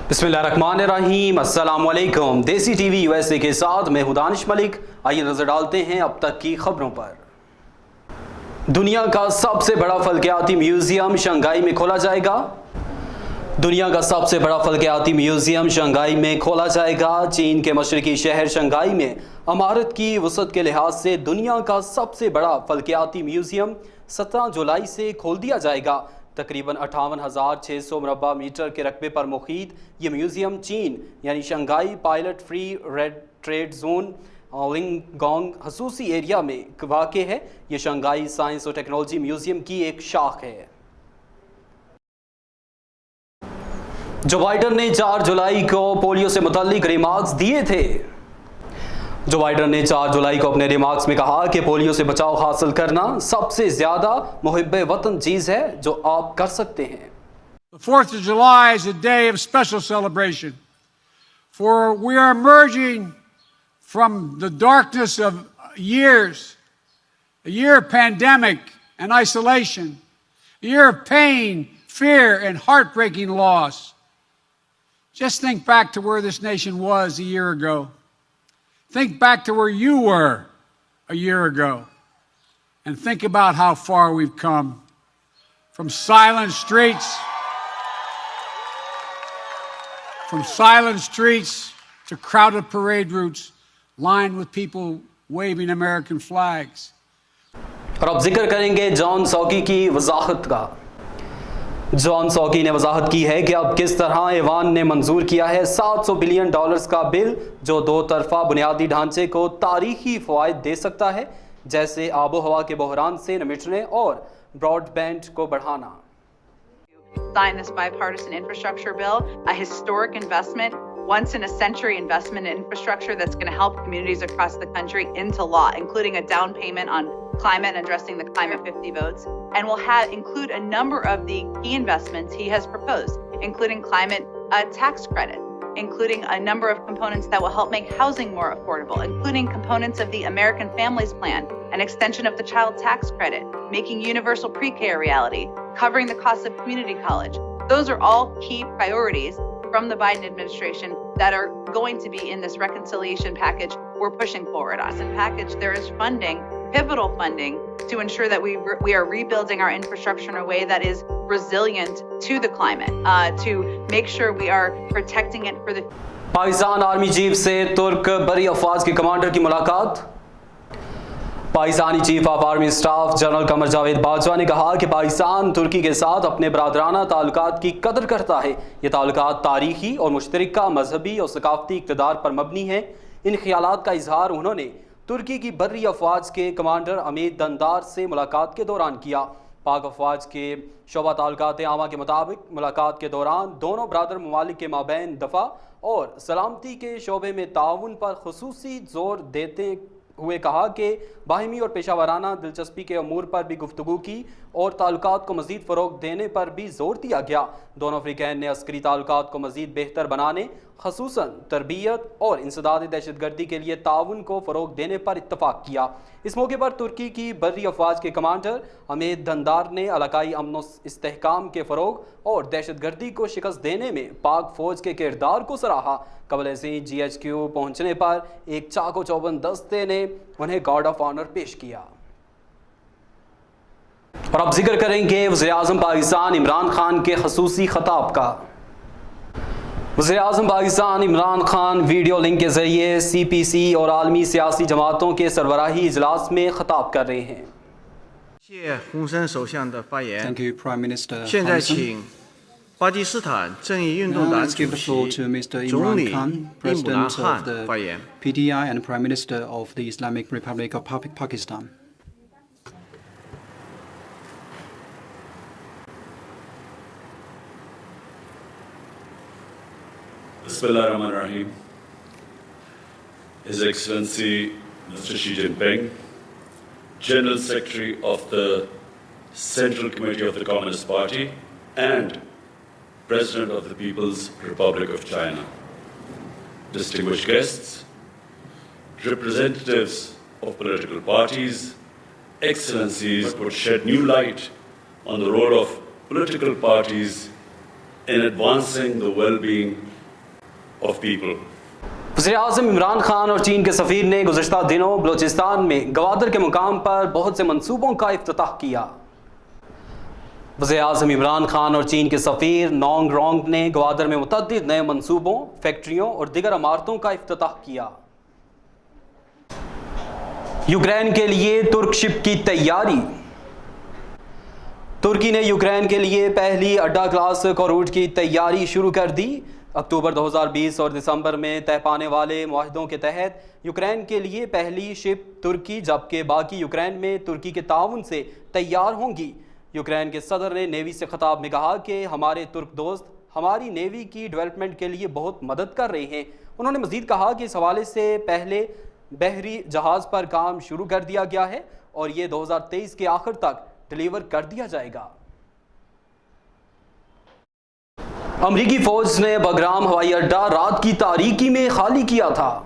बिस्मिल्लाहिर्रहमानिर्रहीम, अस्सलाम वालेकुम। देसी टीवी यूएसए के साथ मैं हूं दानिश मलिक। आइए नजर डालते हैं अब तक की खबरों पर। दुनिया का सबसे बड़ा फल्कियाती म्यूजियम शंघाई में खोला जाएगा। दुनिया का सबसे बड़ा फल्कियाती म्यूजियम शंघाई में खोला जाएगा। चीन के मशरकी शहर शंघाई में इमारत की वसअत के लिहाज से दुनिया का सबसे बड़ा फल्कियाती म्यूजियम 17 जुलाई से खोल दिया जाएगा। तकरीबन 58,600 मुरबा मीटर के रकबे पर मुहीत ये म्यूज़ियम चीन यानी Shanghai pilot free red trade zone लिंगोंग खसूसी एरिया में वाक़ है। ये शंघाई साइंस और टेक्नोलॉजी म्यूज़ियम की एक शाख है। जो बाइडन ने 4 जुलाई को पोलियो से मुतल्लिक रिमार्क्स दिए थे। जो बाइडन ने 4 जुलाई को अपने रिमार्क्स में कहा कि पोलियो से बचाव हासिल करना सबसे ज़्यादा मुहिब्बे वतन चीज़ है जो आप कर सकते हैं। The 4th of July is a day of special celebration, for we are emerging from the darkness of years, a year of pandemic and isolation, a year of pain, fear, and heartbreaking loss. Just think back to where this nation was a year ago. Think back to where you were a year ago, and think about how far we've come. From silent streets to crowded parade routes lined with people waving American flags. और अब जिक्र करेंगे John सॉकी की वजाहत का। John सॉकी ने वजाहत की है कि अब किस तरह ईवान ने मंजूर किया है $700 बिलियन का बिल जो दो तरफा बुनियादी ढांचे को तारीखी फ़वाइद दे सकता है, जैसे आबो हवा के बहरान से निपटने और ब्रॉडबैंड को बढ़ाना। Sign this bipartisan infrastructure bill, a historic investment, once in a century investment in infrastructure that's going to help communities across the country into law, including a down payment on climate and addressing the Climate 50 votes, and will include a number of the key investments he has proposed, including climate tax credit, including a number of components that will help make housing more affordable, including components of the American Families Plan, an extension of the child tax credit, making universal pre-K a reality, covering the cost of community college. Those are all key priorities from the Biden administration that are going to be in this reconciliation package we're pushing forward on. In package, there is funding, pivotal funding, to ensure that we are rebuilding our infrastructure in a way that is resilient to the climate, to make sure we are protecting it for the... Pakistan army chief से तुर्क बरी अफवाज के commander की मुलाकात। Pakistani chief of army staff general Qamar Javed Bajwa ने कहा कि पाकिस्तान तुर्की के साथ अपने बरादराना ताल्लुकात की कदर करता है। ये ताल्लुकात तारीखी और मुश्तरका मजहबी और सकाफती इक़्तिदार पर मबनी है। इन ख्यालात का इजहार उन्होंने तुर्की की बर्री अफवाज के कमांडर अमीद दंदार से मुलाकात के दौरान किया। पाक अफवाज के शोबा ताल्लुकात आमा के मुताबिक मुलाकात के दौरान दोनों बरादर ममालिक के माबैन दफा और सलामती के शोबे में ताउन पर खुसूसी जोर देते हुए कहा कि बाहिमी और पेशावराना दिलचस्पी के अमूर पर भी गुफ्तगू की और ताल्लुकात को मज़ीद फ़रोग़ देने पर भी ज़ोर दिया गया। दोनों अफ्रीकैन ने अस्करी ताल्लुकात को मज़ीद बेहतर बनाने, ख़ुसूसन तरबियत और इंसदाद दहशतगर्दी के लिए ताउन को फ़रोग़ देने पर इत्तफ़ाक़ किया। इस मौके पर तुर्की की बर्री अफवाज के कमांडर अमीद दंदार ने इलाकाई अमन इस्तेहकाम के फ़रोग़ और दहशतगर्दी को शिकस्त देने में पाक फ़ौज के किरदार को सराहा। कबल से GHQ पहुँचने पर एक चाको चौबंद दस्ते ने उन्हें गार्ड ऑफ ऑनर पेश किया। और अब जिक्र करेंगे वज़ीर-ए-आज़म पाकिस्तान इमरान खान के खसूसी खिताब का। वज़ीर-ए-आज़म पाकिस्तान इमरान खान वीडियो लिंक के ज़रिए CPC और आलमी सियासी जमातों के सरबराही इजलास में खिताब कर रहे हैं। Thank you, Prime Minister. 现在请巴基斯坦正义运动党主席总理伊姆兰汗发言。 PTI and Prime Minister of the Islamic Republic of Pakistan. Bismillahirrahmanirrahim. His Excellency Mr. Xi Jinping, General Secretary of the Central Committee of the Communist Party and President of the People's Republic of China, distinguished guests, representatives of political parties, Excellencies, would shed new light on the role of political parties in advancing the well-being of people. वज़ीर-ए-आज़म इमरान खान और चीन के सफ़ीर ने गुज़श्ता दिनों बलूचिस्तान में गवादर के मुकाम पर बहुत से मंसूबों का इफ्तिताह किया। वज़ीर-ए-आज़म इमरान खान और चीन के सफ़ीर नोंग रोंग ने गवादर में मुतअद्दिद नए मंसूबों, फैक्ट्रियों और दीगर इमारतों का इफ्तिताह किया। यूक्रेन के लिए तुर्क शिप की तैयारी। तुर्की ने यूक्रेन के लिए पहली अड्डा क्लास कॉरूट की तैयारी शुरू कर दी। अक्टूबर 2020 और दिसंबर में तय पाने वाले मुआहदों के तहत यूक्रेन के लिए पहली शिप तुर्की जबकि बाकी यूक्रेन में तुर्की के ताउन से तैयार होंगी। यूक्रेन के सदर ने नेवी से खिताब में कहा कि हमारे तुर्क दोस्त हमारी नेवी की डेवलपमेंट के लिए बहुत मदद कर रहे हैं। उन्होंने मज़ीद कहा कि इस हवाले से पहले बहरी जहाज़ पर काम शुरू कर दिया गया है और ये 2023 के आखिर तक डिलीवर कर दिया जाएगा। अमरीकी फौज ने बगराम हवाई अड्डा रात की तारीकी में खाली किया था।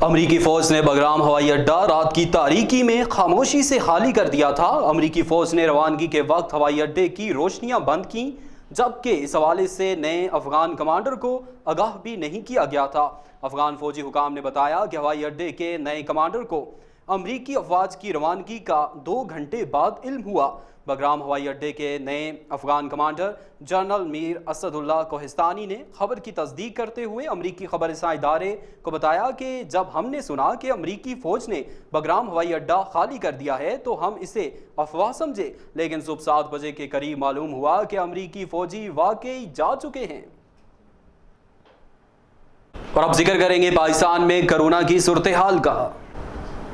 अमरीकी फौज ने बगराम हवाई अड्डा रात की तारीकी में खामोशी से खाली कर दिया था। अमरीकी फौज ने रवानगी के वक्त हवाई अड्डे की रोशनियां बंद की जबकि इस हवाले से नए अफगान कमांडर को आगाह भी नहीं किया गया था। अफगान फौजी हुकाम ने बताया कि हवाई अड्डे के नए कमांडर को अमरीकी अफवाज की रवानगी का 2 घंटे बाद इल्म हुआ। बगराम हवाई अड्डे के नए अफगान कमांडर जनरल मीर असदुल्ला कोहिस्तानी ने खबर की तस्दीक करते हुए अमरीकी खबर रसां इदारे को बताया कि जब हमने सुना कि अमरीकी फ़ौज ने बगराम हवाई अड्डा खाली कर दिया है तो हम इसे अफवाह समझे, लेकिन सुबह 7 बजे के करीब मालूम हुआ कि अमरीकी फ़ौजी वाकई जा चुके हैं। और अब जिक्र करेंगे पाकिस्तान में कोरोना की सूरत हाल का।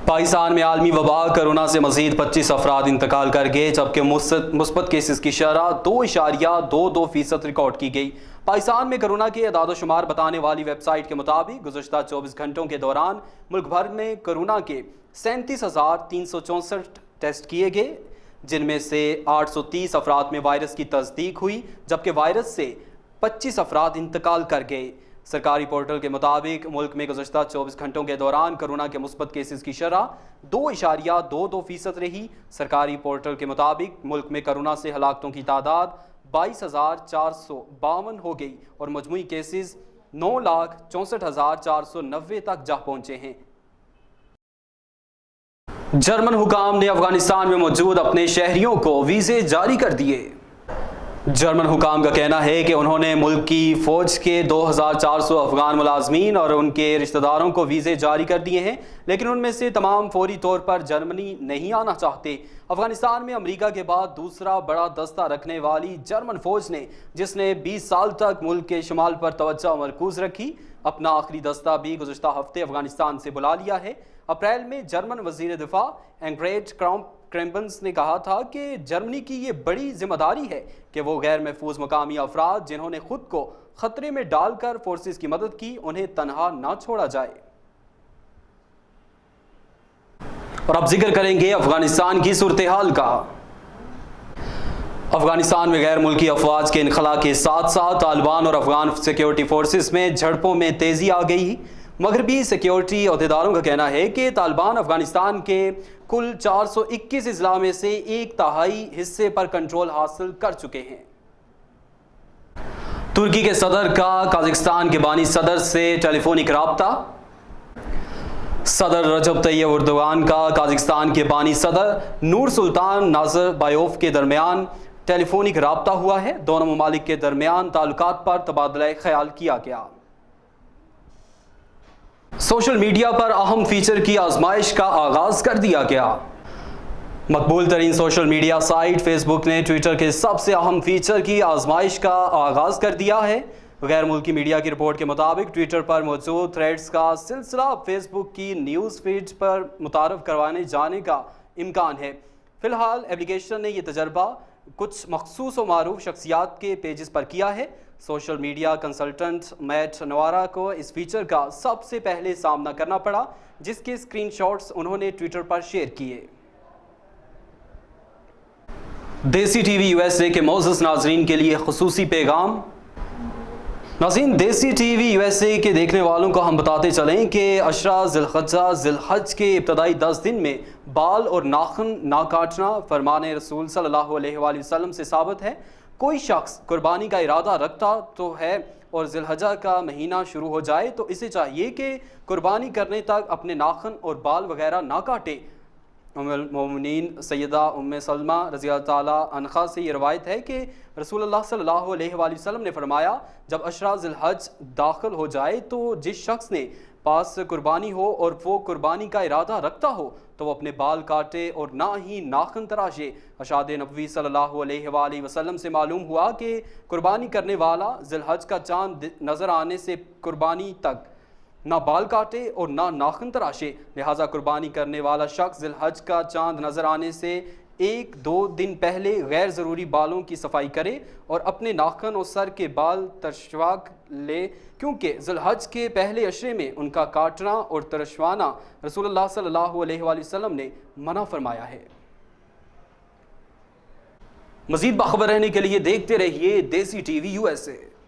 पाकिस्तान में आलमी वबा कोरोना से मज़ीद 25 अफराद इंतकाल कर गए जबकि मुस्बत केसेस की शरह 2.22% रिकॉर्ड की गई। पाकिस्तान में कोरोना के अदाद शुमार बताने वाली वेबसाइट के मुताबिक गुज़श्ता 24 घंटों के दौरान मुल्क भर में कोरोना के 37,364 टेस्ट किए गए जिनमें से 830 अफराद में वायरस की तस्दीक हुई जबकि वायरस से 25 अफराद इंतकाल कर गए। सरकारी पोर्टल के मुताबिक मुल्क में गुज़श्ता 24 घंटों के दौरान कोरोना के मुस्बत केसेस की शरह 2.22% रही। सरकारी पोर्टल के मुताबिक मुल्क में कोरोना से हलाकतों की तादाद 22,452 हो गई और मजमूई केसेस 9,64,490 तक जा पहुंचे हैं। जर्मन हुकाम ने अफगानिस्तान में मौजूद अपने शहरियों को वीज़े जारी कर दिए। जर्मन हुकाम का कहना है कि उन्होंने मुल्क की फ़ौज के 2,400 अफगान मुलाजमीन और उनके रिश्तेदारों को वीज़े जारी कर दिए हैं, लेकिन उनमें से तमाम फौरी तौर पर जर्मनी नहीं आना चाहते। अफगानिस्तान में अमेरिका के बाद दूसरा बड़ा दस्ता रखने वाली जर्मन फ़ौज ने, जिसने 20 साल तक मुल्क के शुमाल पर तवज्जो मरकूज़ रखी, अपना आखिरी दस्ता भी गुज़श्ता हफ्ते अफगानिस्तान से बुला लिया है। अप्रैल में जर्मन वज़ीर दिफा एंग्रेट क्रेम्बन्स ने कहा था कि जर्मनी की ये बड़ी जिम्मेदारी है कि वो गैर महफूज मकामी अफराद जिन्होंने खुद को खतरे में डालकर फोर्सेस की मदद की उन्हें तनहा ना छोड़ा जाए। और अब जिक्र करेंगे अफगानिस्तान की सूरत हाल का। अफगानिस्तान में गैर मुल्की अफवाज के इनखला के साथ साथ तालिबान और अफगान सिक्योरिटी फोर्सेस में झड़पों में तेजी आ गई। मगरबी सिक्योरिटी अहदेदारों का कहना है कि तालिबान अफगानिस्तान के कुल 421 अजला में से 1/3 हिस्से पर कंट्रोल हासिल कर चुके हैं। तुर्की के सदर का काजाकिस्तान के बानी सदर से टेलीफोनिक राब्ता। सदर रजब तैयब एर्दोगान का काजाकिस्तान के बानी सदर नूर सुल्तान नाज़रबायोव के दरमियान टेलीफोनिक राब्ता हुआ है। दोनों ममालिक के दरमियान ताल्लुकात पर तबादला ख्याल किया गया। सोशल मीडिया पर अहम फीचर की आजमाइश का आगाज कर दिया गया। मकबूल तरीन सोशल मीडिया साइट फेसबुक ने ट्विटर के सबसे अहम फीचर की आजमाइश का आगाज कर दिया है। गैर मुल्की मीडिया की रिपोर्ट के मुताबिक ट्विटर पर मौजूद थ्रेड्स का सिलसिला फेसबुक की न्यूज़ फीड पर मुतारफ करवाने जाने का इम्कान है। फिलहाल एप्लीकेशन ने यह तजर्बा कुछ मखसूस व मारूफ शख्सियात के पेजेस पर किया है। सोशल मीडिया कंसल्टेंट मैट नवारा को इस फीचर का सबसे पहले सामना करना पड़ा, जिसके स्क्रीनशॉट्स उन्होंने ट्विटर पर शेयर किए। देसी टीवी यूएसए के मोअज़्ज़ज़ नाज़रीन के लिए खुसूसी पैगाम। नाज़रीन, देसी टीवी यूएसए के देखने वालों को हम बताते चलें कि अशरा ज़िलहज के इब्तदाई 10 दिन में बाल और नाखून ना काटना फरमान रसूल सल्लल्लाहु अलैहि वसल्लम से साबित है। کوئی شخص قربانی کا ارادہ رکھتا تو ہے اور ذی الحجہ کا مہینہ شروع ہو جائے تو اسے چاہیے کہ قربانی کرنے تک اپنے ناخن اور بال وغیرہ نہ کاٹے۔ ام المومنین سیدہ ام سلمہ رضی اللہ تعالیٰ عنہا سے یہ روایت ہے کہ رسول اللہ صلی اللہ علیہ وآلہ وسلم نے فرمایا، جب عشرہ ذی الحج داخل ہو جائے تو جس شخص نے پاس قربانی ہو اور وہ قربانی کا ارادہ رکھتا ہو تو وہ اپنے بال کاٹے اور نہ ہی ناخن تراشے۔ اشہاد نبوی صلی اللہ علیہ وآلہ وسلم سے معلوم ہوا کہ قربانی کرنے والا ذی الحج کا چاند نظر آنے سے قربانی تک نہ بال کاٹے اور نہ ناخن تراشے، لہٰذا قربانی کرنے والا شخص ذی الحج کا چاند نظر آنے سے 1-2 دن پہلے غیر ضروری بالوں کی صفائی کرے اور اپنے ناخن اور سر کے بال ترشوا لے، کیونکہ ذی الحج کے پہلے عشرے میں ان کا کاٹنا اور ترشوانا رسول اللہ صلی اللہ علیہ وآلہ وسلم نے منع فرمایا ہے۔ مزید باخبر رہنے کے لیے دیکھتے رہیے دیسی ٹی وی USA۔